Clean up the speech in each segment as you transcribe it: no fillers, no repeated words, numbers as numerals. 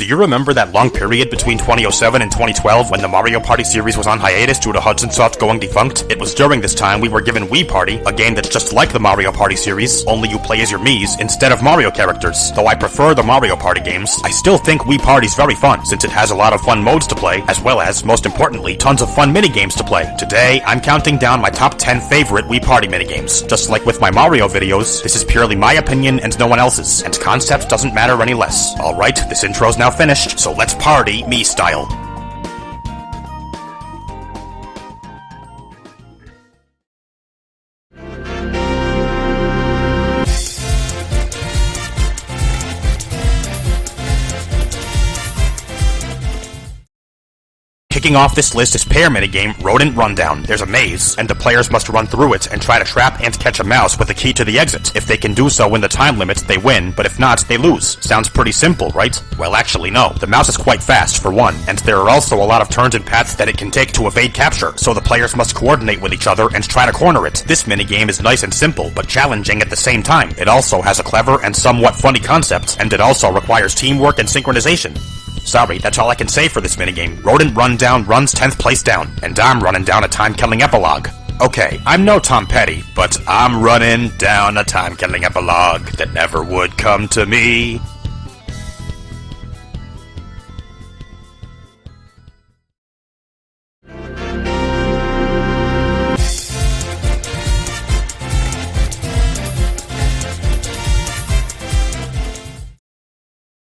you remember that long period between 2007 and 2012 when the Mario Party series was on hiatus due to HudsonSoft going defunct? It was during this time we were given Wii Party, a game that's just like the Mario Party series, only you play as your Miis instead of Mario characters. Though I prefer the Mario Party games, I still think Wii Party's very fun, since it has a lot of fun modes to play, as well as, most importantly, tons of fun minigames to play. Today, I'm counting down my top 10 favorite Wii Party minigames. Just like with my Mario videos, this is purely my opinion and no one else's, and concept doesn't matter any less. Alright, this intro's now finished, so let's party Miis style. Kicking off this list is pair minigame Rodent Rundown. There's a maze, and the players must run through it and try to trap and catch a mouse with a key to the exit. If they can do so in the time limit, they win, but if not, they lose. Sounds pretty simple, right? Well, actually no. The mouse is quite fast, for one, and there are also a lot of turns and paths that it can take to evade capture, so the players must coordinate with each other and try to corner it. This minigame is nice and simple, but challenging at the same time. It also has a clever and somewhat funny concept, and it also requires teamwork and synchronization. Sorry, that's all I can say for this minigame. Rodent Rundown runs 10th place down, and I'm running down a time-killing epilogue. Okay, I'm no Tom Petty, but I'm running down a time-killing epilogue that never would come to me.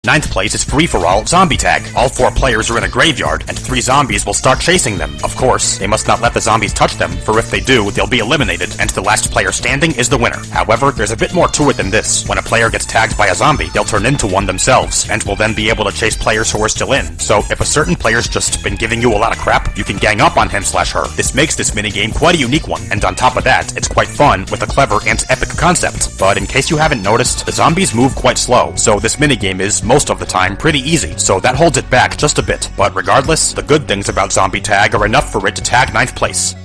Ninth place is free-for-all zombie tag. All 4 players are in a graveyard, and 3 zombies will start chasing them. Of course, they must not let the zombies touch them, for if they do, they'll be eliminated, and the last player standing is the winner. However, there's a bit more to it than this. When a player gets tagged by a zombie, they'll turn into one themselves, and will then be able to chase players who are still in. So, if a certain player's just been giving you a lot of crap, you can gang up on him/her. This makes this minigame quite a unique one, and on top of that, it's quite fun with a clever and epic concept. But in case you haven't noticed, the zombies move quite slow, so this minigame is, most of the time, pretty easy, so that holds it back just a bit. But regardless, the good things about zombie tag are enough for it to tag 9th place.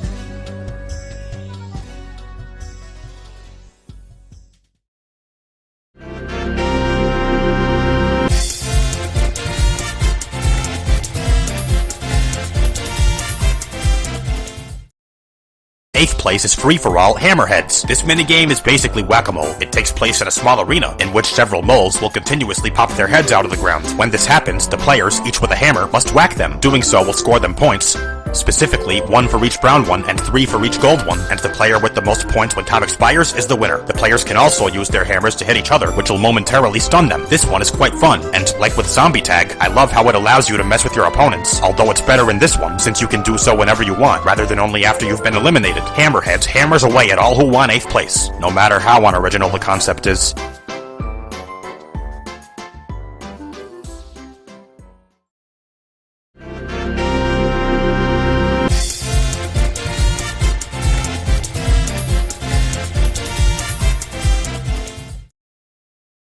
Eighth place is free-for-all Hammerheads. This minigame is basically whack-a-mole. It takes place in a small arena, in which several moles will continuously pop their heads out of the ground. When this happens, the players, each with a hammer, must whack them. Doing so will score them points. Specifically, 1 for each brown one and 3 for each gold one, and the player with the most points when time expires is the winner. The players can also use their hammers to hit each other, which will momentarily stun them. This one is quite fun, and like with zombie tag, I love how it allows you to mess with your opponents, although it's better in this one, since you can do so whenever you want, rather than only after you've been eliminated. Hammerheads hammers away at all who want 8th place, no matter how unoriginal the concept is.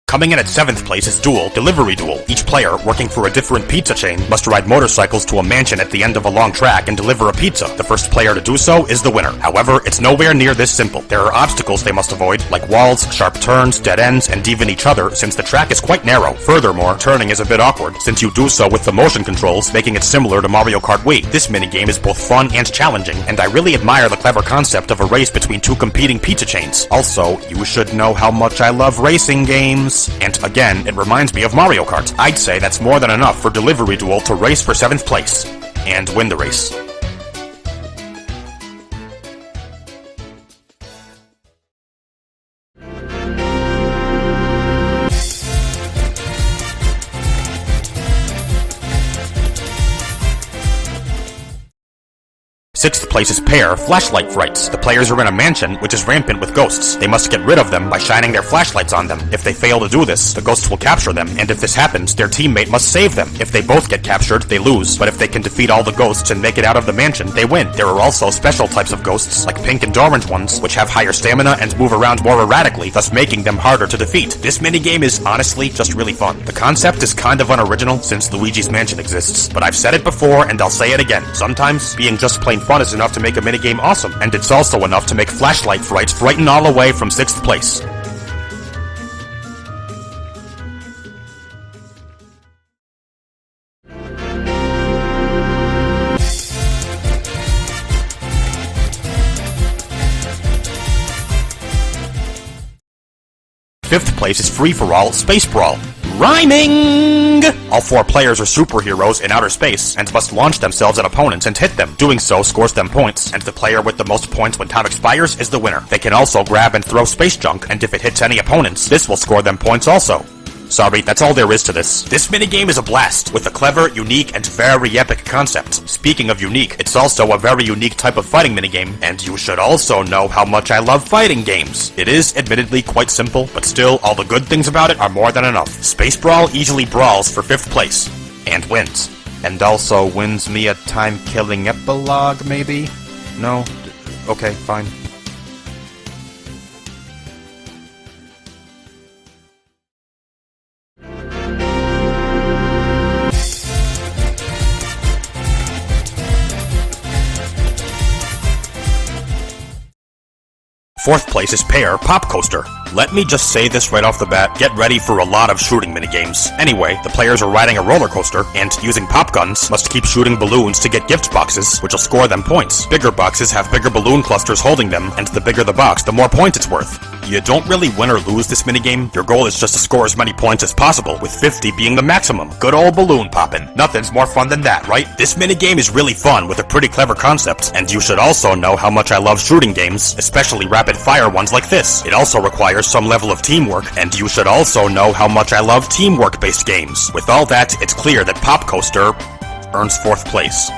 Coming in at 7th place is Duel, Delivery Duel. Each player, working for a different pizza chain, must ride motorcycles to a mansion at the end of a long track and deliver a pizza. The first player to do so is the winner. However, it's nowhere near this simple. There are obstacles they must avoid, like walls, sharp turns, dead ends, and even each other, since the track is quite narrow. Furthermore, turning is a bit awkward, since you do so with the motion controls, making it similar to Mario Kart Wii. This minigame is both fun and challenging, and I really admire the clever concept of a race between 2 competing pizza chains. Also, you should know how much I love racing games. And again, it reminds me of Mario Kart. I'd say that's more than enough for Delivery Duel to race for 7th place and win the race. Sixth place is pair flashlight frights. The players are in a mansion which is rampant with ghosts. They must get rid of them by shining their flashlights on them. If they fail to do this, the ghosts will capture them, and if this happens, their teammate must save them. If they both get captured, they lose, but if they can defeat all the ghosts and make it out of the mansion, they win. There are also special types of ghosts, like pink and orange ones, which have higher stamina and move around more erratically, thus making them harder to defeat. This minigame is honestly just really fun. The concept is kind of unoriginal since Luigi's Mansion exists, but I've said it before and I'll say it again. Sometimes, being just plain fun is enough to make a minigame awesome, and it's also enough to make flashlight frights frighten all the way from 6th place. 5th place is free-for-all Space Brawl. Rhyming! All 4 players are superheroes in outer space and must launch themselves at opponents and hit them. Doing so scores them points, and the player with the most points when time expires is the winner. They can also grab and throw space junk, and if it hits any opponents, this will score them points also. Sorry, that's all there is to this. This minigame is a blast, with a clever, unique, and very epic concept. Speaking of unique, it's also a very unique type of fighting minigame, and you should also know how much I love fighting games. It is, admittedly, quite simple, but still, all the good things about it are more than enough. Space Brawl easily brawls for 5th place, and wins. And also wins me a time-killing epilogue, maybe? No? Okay, fine. Fourth place is Pear Pop Coaster. Let me just say this right off the bat, get ready for a lot of shooting minigames. Anyway, the players are riding a roller coaster, and using pop guns, must keep shooting balloons to get gift boxes, which will score them points. Bigger boxes have bigger balloon clusters holding them, and the bigger the box, the more points it's worth. You don't really win or lose this minigame, your goal is just to score as many points as possible, with 50 being the maximum. Good old balloon poppin'. Nothing's more fun than that, right? This minigame is really fun with a pretty clever concept, and you should also know how much I love shooting games, especially rapid fire ones like this. It also requires some level of teamwork, and you should also know how much I love teamwork-based games. With all that, it's clear that Pop Coaster earns 4th place.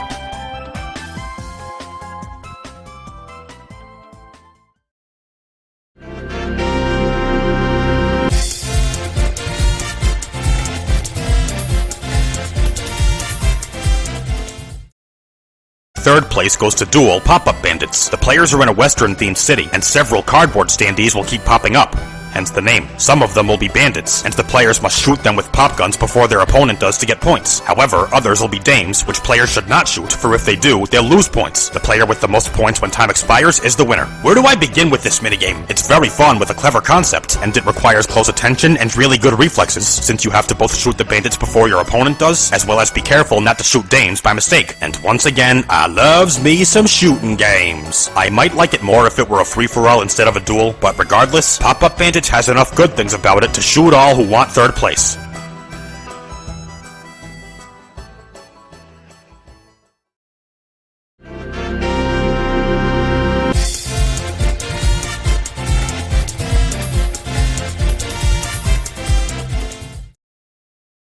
Third place goes to Duel Pop-Up Bandits. The players are in a Western-themed city, and several cardboard standees will keep popping up. Hence the name. Some of them will be bandits, and the players must shoot them with pop guns before their opponent does to get points. However, others will be dames, which players should not shoot, for if they do, they'll lose points. The player with the most points when time expires is the winner. Where do I begin with this minigame? It's very fun with a clever concept, and it requires close attention and really good reflexes, since you have to both shoot the bandits before your opponent does, as well as be careful not to shoot dames by mistake. And once again, I loves me some shooting games. I might like it more if it were a free-for-all instead of a duel, but regardless, Pop-Up Bandits has enough good things about it to shoot all who want 3rd place.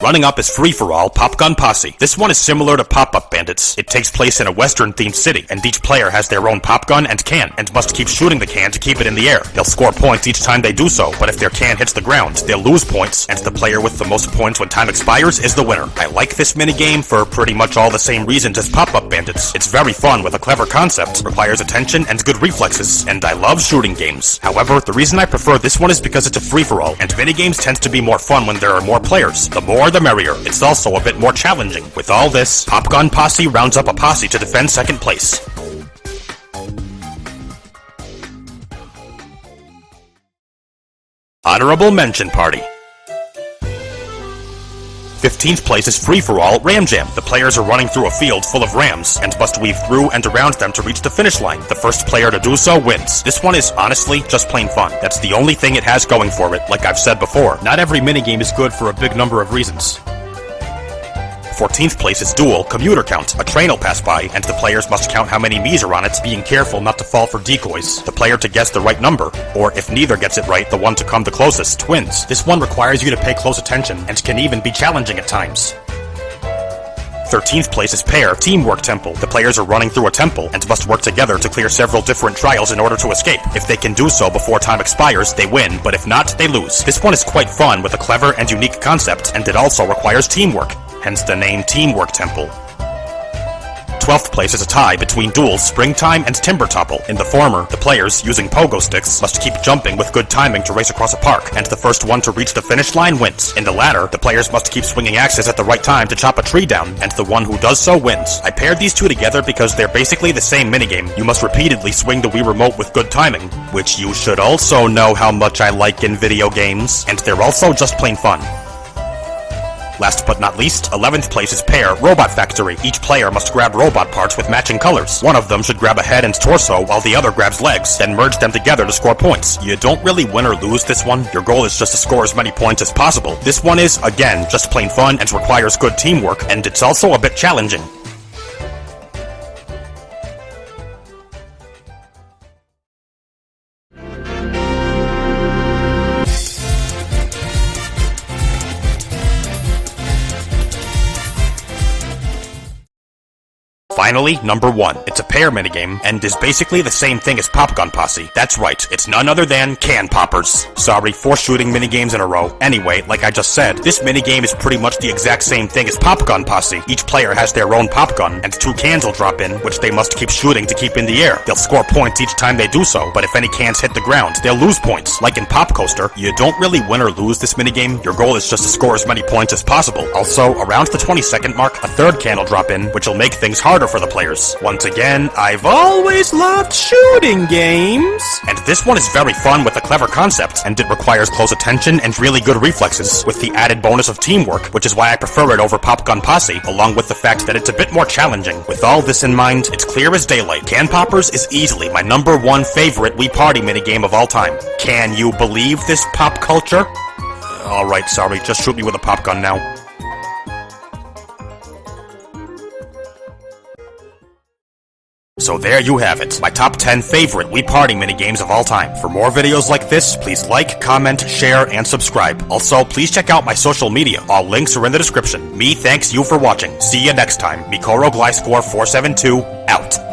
Running up is free-for-all Popgun Posse. This one is similar to Pop-Up Bandits. It takes place in a Western-themed city, and each player has their own pop gun and can, and must keep shooting the can to keep it in the air. They'll score points each time they do so, but if their can hits the ground, they'll lose points, and the player with the most points when time expires is the winner. I like this minigame for pretty much all the same reasons as Pop-Up Bandits. It's very fun with a clever concept, requires attention and good reflexes, and I love shooting games. However, the reason I prefer this one is because it's a free-for-all, and minigames tend to be more fun when there are more players. The more the merrier. It's also a bit more challenging. With all this, Popgun Posse rounds up a posse to defend 2nd place. Honorable Mention Party. 15th place is free-for-all Ram Jam. The players are running through a field full of rams, and must weave through and around them to reach the finish line. The first player to do so wins. This one is, honestly, just plain fun. That's the only thing it has going for it, like I've said before. Not every minigame is good for a big number of reasons. 14th place is Duel Commuter Count. A train will pass by, and the players must count how many Miis are on it, being careful not to fall for decoys. The player to guess the right number, or if neither gets it right, the one to come the closest wins. This one requires you to pay close attention, and can even be challenging at times. 13th place is Pear Teamwork Temple. The players are running through a temple, and must work together to clear several different trials in order to escape. If they can do so before time expires, they win, but if not, they lose. This one is quite fun with a clever and unique concept, and it also requires teamwork. Hence the name Teamwork Temple. 12th place is a tie between Duel's Springtime and Timber Topple. In the former, the players, using pogo sticks, must keep jumping with good timing to race across a park, and the first one to reach the finish line wins. In the latter, the players must keep swinging axes at the right time to chop a tree down, and the one who does so wins. I paired these two together because they're basically the same minigame. You must repeatedly swing the Wii Remote with good timing, which you should also know how much I like in video games, and they're also just plain fun. Last but not least, 11th place is Pair Robot Factory. Each player must grab robot parts with matching colors. One of them should grab a head and torso while the other grabs legs, then merge them together to score points. You don't really win or lose this one. Your goal is just to score as many points as possible. This one is, again, just plain fun and requires good teamwork, and it's also a bit challenging. Finally, number 1. It's a pair minigame, and is basically the same thing as Popgun Posse. That's right, it's none other than can poppers. Sorry, 4 shooting minigames in a row. Anyway, like I just said, this minigame is pretty much the exact same thing as Popgun Posse. Each player has their own pop gun, and 2 cans will drop in, which they must keep shooting to keep in the air. They'll score points each time they do so, but if any cans hit the ground, they'll lose points. Like in Pop Coaster, you don't really win or lose this minigame. Your goal is just to score as many points as possible. Also, around the 20-second mark, a 3rd can will drop in, which will make things harder for the players. Once again, I've always loved shooting games! And this one is very fun with a clever concept, and it requires close attention and really good reflexes, with the added bonus of teamwork, which is why I prefer it over Popgun Posse, along with the fact that it's a bit more challenging. With all this in mind, it's clear as daylight. Can Poppers is easily my number 1 favorite Wii Party minigame of all time. Can you believe this pop culture? Alright, sorry, just shoot me with a pop gun now. So there you have it, my top 10 favorite Wii Party minigames of all time. For more videos like this, please like, comment, share, and subscribe. Also, please check out my social media. All links are in the description. Me thanks you for watching. See you next time. Mikoro Glyscore 472, out.